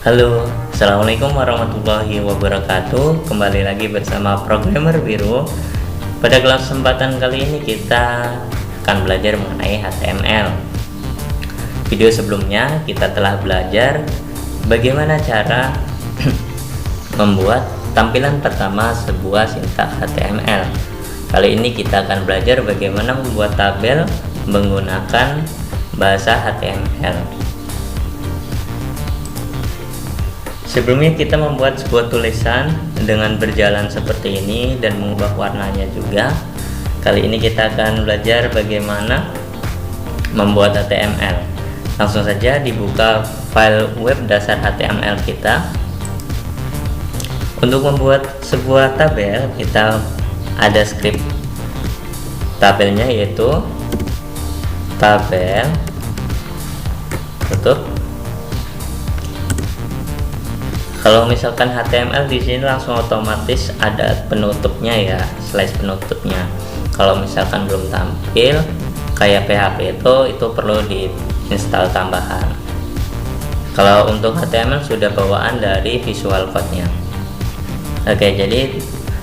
Halo, Assalamualaikum warahmatullahi wabarakatuh. Kembali lagi bersama Programmer Biru. Pada kesempatan kali ini kita akan belajar mengenai HTML. Video sebelumnya kita telah belajar bagaimana cara membuat tampilan pertama sebuah sintaks HTML. Kali ini kita akan belajar bagaimana membuat tabel menggunakan bahasa HTML. Sebelumnya kita membuat sebuah tulisan dengan berjalan seperti ini dan mengubah warnanya juga. Kali ini kita akan belajar bagaimana membuat HTML. Langsung saja dibuka file web dasar HTML kita. Untuk membuat sebuah tabel kita ada script tabelnya, yaitu tabel, tutup. Kalau misalkan HTML di sini langsung otomatis ada penutupnya ya, slash penutupnya. Kalau misalkan belum tampil kayak PHP itu perlu diinstal tambahan. Kalau untuk HTML sudah bawaan dari Visual Code-nya. Oke, jadi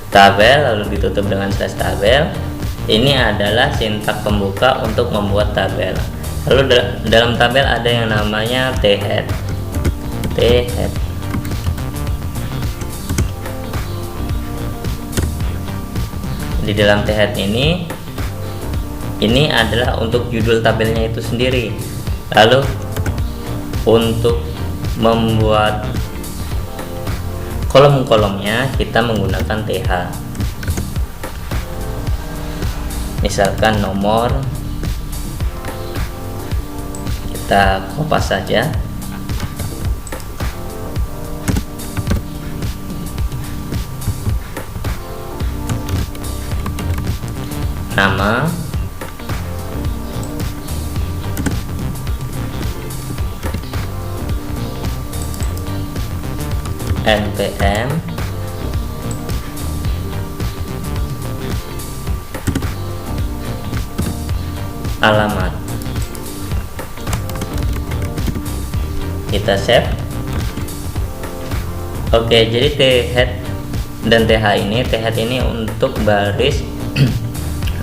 tabel lalu ditutup dengan slash tabel. Ini adalah sintaks pembuka untuk membuat tabel. Lalu dalam tabel ada yang namanya t-head. Di dalam t-head ini adalah untuk judul tabelnya itu sendiri. Lalu untuk membuat kolom-kolomnya kita menggunakan th. Misalkan nomor, kita kopas saja. Nama, npm, alamat. Kita save. Oke, jadi t-head dan th ini untuk baris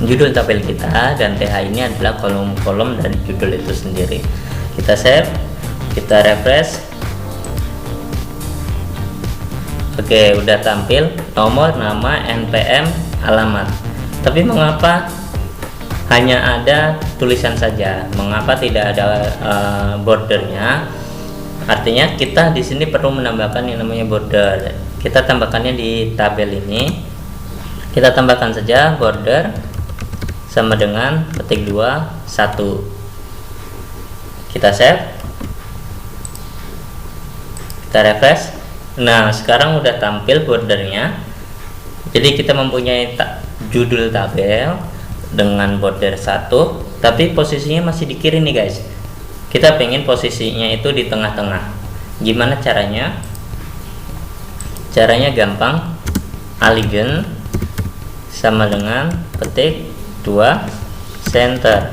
judul tabel kita, dan th ini adalah kolom-kolom dari judul itu sendiri. Kita save, kita refresh. Oke, udah tampil nomor, nama, npm, alamat. Tapi mengapa hanya ada tulisan saja? Mengapa tidak ada bordernya? Artinya kita di sini perlu menambahkan yang namanya border. Kita tambahkannya di tabel ini. Kita tambahkan saja border sama dengan ketik 2 1. Kita save, kita refresh. Nah, sekarang udah tampil bordernya. Jadi kita mempunyai judul tabel dengan border 1, tapi posisinya masih di kiri nih guys. Kita pengen posisinya itu di tengah-tengah. Gimana caranya? Caranya gampang. Alignment sama dengan ketik 2 center.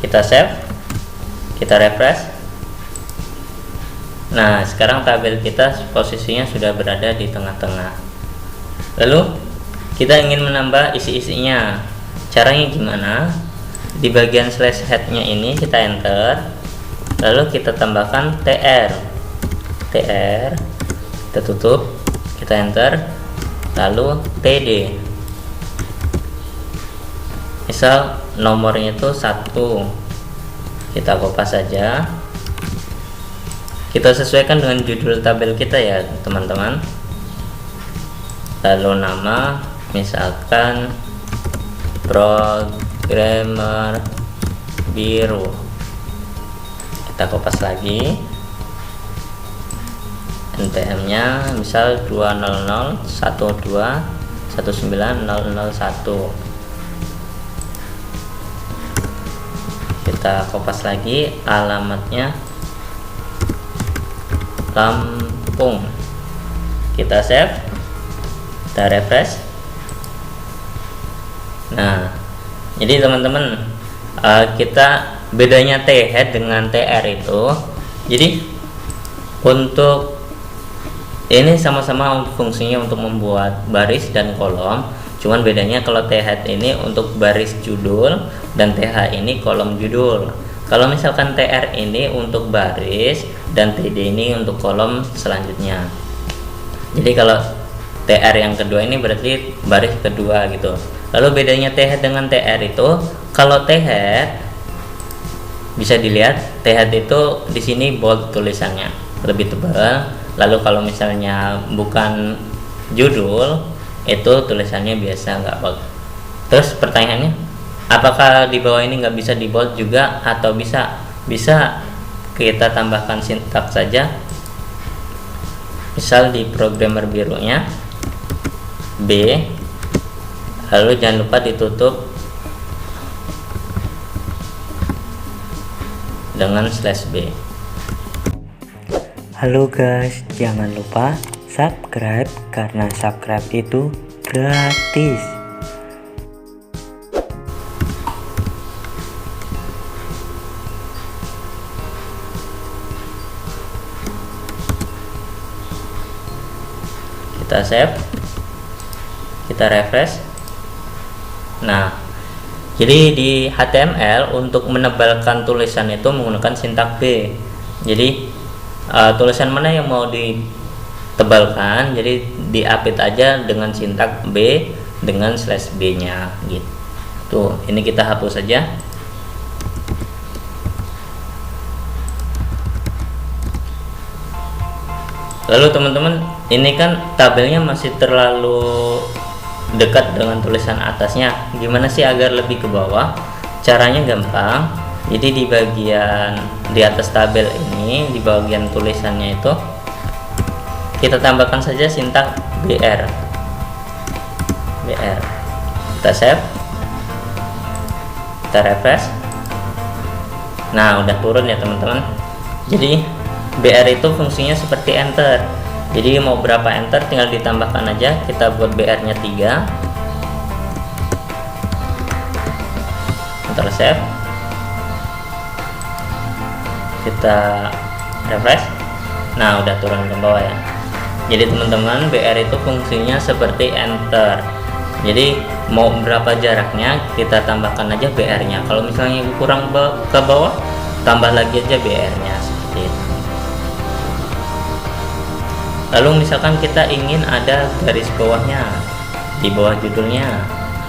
Kita save, kita refresh. Nah, sekarang tabel kita posisinya sudah berada di tengah-tengah. Lalu kita ingin menambah isi-isinya. Caranya gimana? Di bagian slash head-nya ini kita enter, lalu kita tambahkan tr, kita tutup, kita enter, lalu td. Misal nomornya itu 1, kita kopas saja. Kita sesuaikan dengan judul tabel kita ya teman-teman. Lalu nama, misalkan Programmer Biru. Kita kopas lagi. npm nya misal 20012190001. Kita kopas lagi, alamatnya Lampung. Kita save, kita refresh. Nah, jadi teman-teman, kita bedanya t-head dengan tr itu, jadi Untuk ini sama-sama fungsinya untuk membuat baris dan kolom, cuman bedanya kalau TH ini untuk baris judul dan TH ini kolom judul. Kalau misalkan TR ini untuk baris dan TD ini untuk kolom selanjutnya. Jadi kalau TR yang kedua ini berarti baris kedua gitu. Lalu bedanya TH dengan TR itu, kalau TH bisa dilihat TH itu di sini bold tulisannya lebih tebal. Lalu kalau misalnya bukan judul itu tulisannya biasa nggak bold. Terus pertanyaannya, apakah di bawah ini nggak bisa di bold juga atau bisa? Bisa, kita tambahkan sintaks saja. Misal di programmer birunya B, lalu jangan lupa ditutup dengan /B. Halo guys, jangan lupa subscribe karena subscribe itu gratis. Kita save, kita refresh. Nah, jadi di HTML untuk menebalkan tulisan itu menggunakan sintaks B. Jadi tulisan mana yang mau ditebalkan, jadi diapit aja dengan sintaks B dengan /B nya gitu. Tuh, ini kita hapus saja. Lalu teman-teman, ini kan tabelnya masih terlalu dekat dengan tulisan atasnya. Gimana sih agar lebih ke bawah? Caranya gampang. Jadi di bagian di atas tabel ini, di bagian tulisannya itu kita tambahkan saja sintaks BR. Kita save, kita refresh. Nah, udah turun ya teman-teman. Jadi BR itu fungsinya seperti enter. Jadi mau berapa enter tinggal ditambahkan aja. Kita buat BR nya 3. Ctrl save, kita refresh. Nah, udah turun ke bawah ya. Jadi teman-teman, BR itu fungsinya seperti enter. Jadi mau berapa jaraknya kita tambahkan aja BR nya. Kalau misalnya kurang ke bawah, tambah lagi aja BR nya seperti itu. Lalu misalkan kita ingin ada garis bawahnya di bawah judulnya,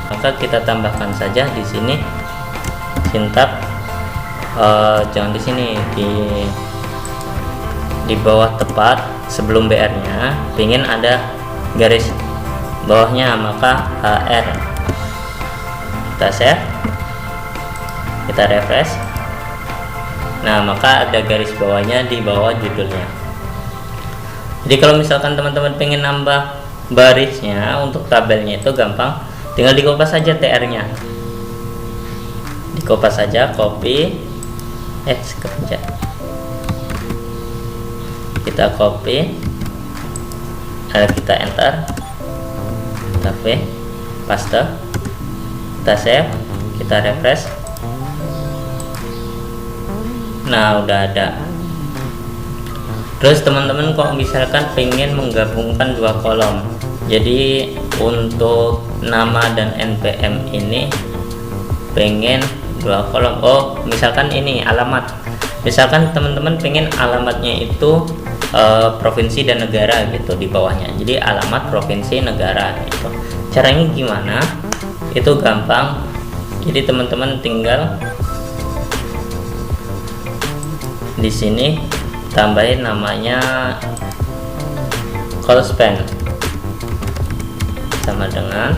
maka kita tambahkan saja di sini sintaks jangan di sini, di bawah tepat sebelum BR nya ingin ada garis bawahnya, maka HR. Kita save, kita refresh. Nah, maka ada garis bawahnya di bawah judulnya. Jadi kalau misalkan teman-teman pengen nambah barisnya untuk tabelnya itu gampang, tinggal dikopas saja TR nya, dikopas saja, copy, kepencet, kita copy, kita enter, kita paste, kita save, kita refresh. Nah, udah ada. Terus teman-teman kok misalkan pengen menggabungkan dua kolom, jadi untuk nama dan npm ini pengen dua kolom. Oh, misalkan ini alamat, misalkan teman-teman pengen alamatnya itu provinsi dan negara gitu di bawahnya, jadi alamat provinsi negara gitu. Caranya gimana? Itu gampang. Jadi teman-teman tinggal di sini tambahin namanya call span sama dengan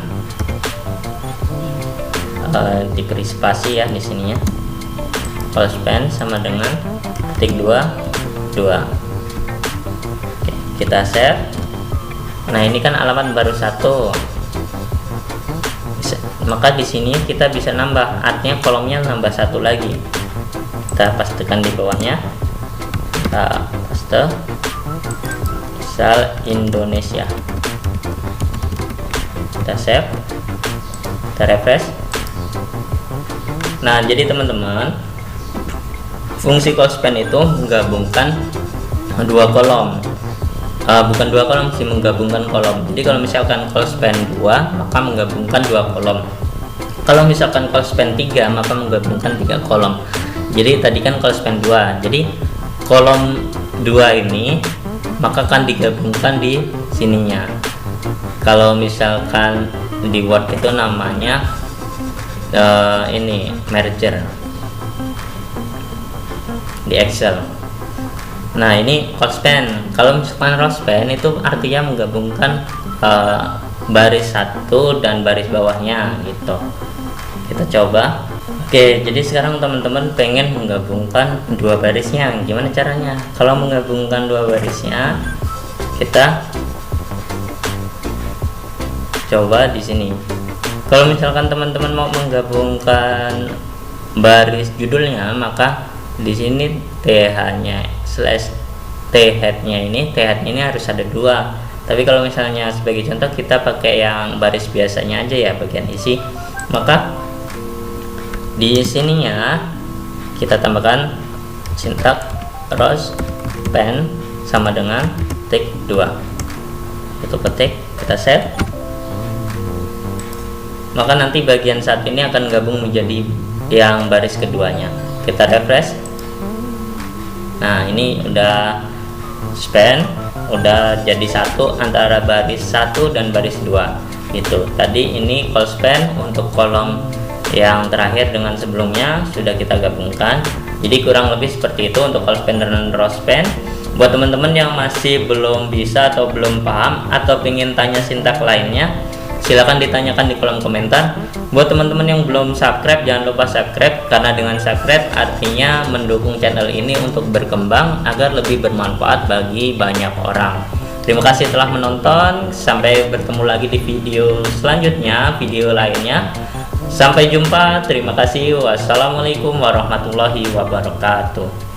diberi spasi ya di sininya. Call span sama dengan ketik 2. Oke, kita save. Nah, ini kan alamat baru 1. Maka di sini kita bisa nambah, artinya kolomnya nambah 1 lagi. Kita pastikan di bawahnya, kita paste misal Indonesia, kita save, kita refresh. Nah, jadi teman-teman, fungsi call span itu menggabungkan dua kolom. Bukan dua kolom sih, menggabungkan kolom. Jadi kalau misalkan call span 2 maka menggabungkan dua kolom. Kalau misalkan call span 3 maka menggabungkan 3 kolom. Jadi tadi kan call span 2, jadi kolom 2 ini maka akan digabungkan di sininya. Kalau misalkan di Word itu namanya ini merger di Excel. Nah ini call span. Kalau misalkan row span itu artinya menggabungkan baris satu dan baris bawahnya gitu. Kita coba. Oke, jadi sekarang teman-teman pengen menggabungkan dua barisnya. Gimana caranya? Kalau menggabungkan dua barisnya, kita coba di sini. Kalau misalkan teman-teman mau menggabungkan baris judulnya, maka di sini th-nya slash t-head-nya ini harus ada dua. Tapi kalau misalnya sebagai contoh kita pakai yang baris biasanya aja ya, bagian isi, maka di sininya kita tambahkan sintak row span sama dengan tik 2. Itu ketik, kita save. Maka nanti bagian saat ini akan gabung menjadi yang baris keduanya. Kita refresh. Nah ini udah span, udah jadi satu antara baris 1 dan baris 2 itu. Tadi ini call span untuk kolom yang terakhir dengan sebelumnya sudah kita gabungkan. Jadi kurang lebih seperti itu untuk call span dan row span. Buat teman-teman yang masih belum bisa atau belum paham atau ingin tanya sintak lainnya, silahkan ditanyakan di kolom komentar. Buat teman-teman yang belum subscribe, jangan lupa subscribe, karena dengan subscribe artinya mendukung channel ini untuk berkembang agar lebih bermanfaat bagi banyak orang. Terima kasih telah menonton, sampai bertemu lagi di video selanjutnya, video lainnya. Sampai jumpa, terima kasih. Wassalamualaikum warahmatullahi wabarakatuh.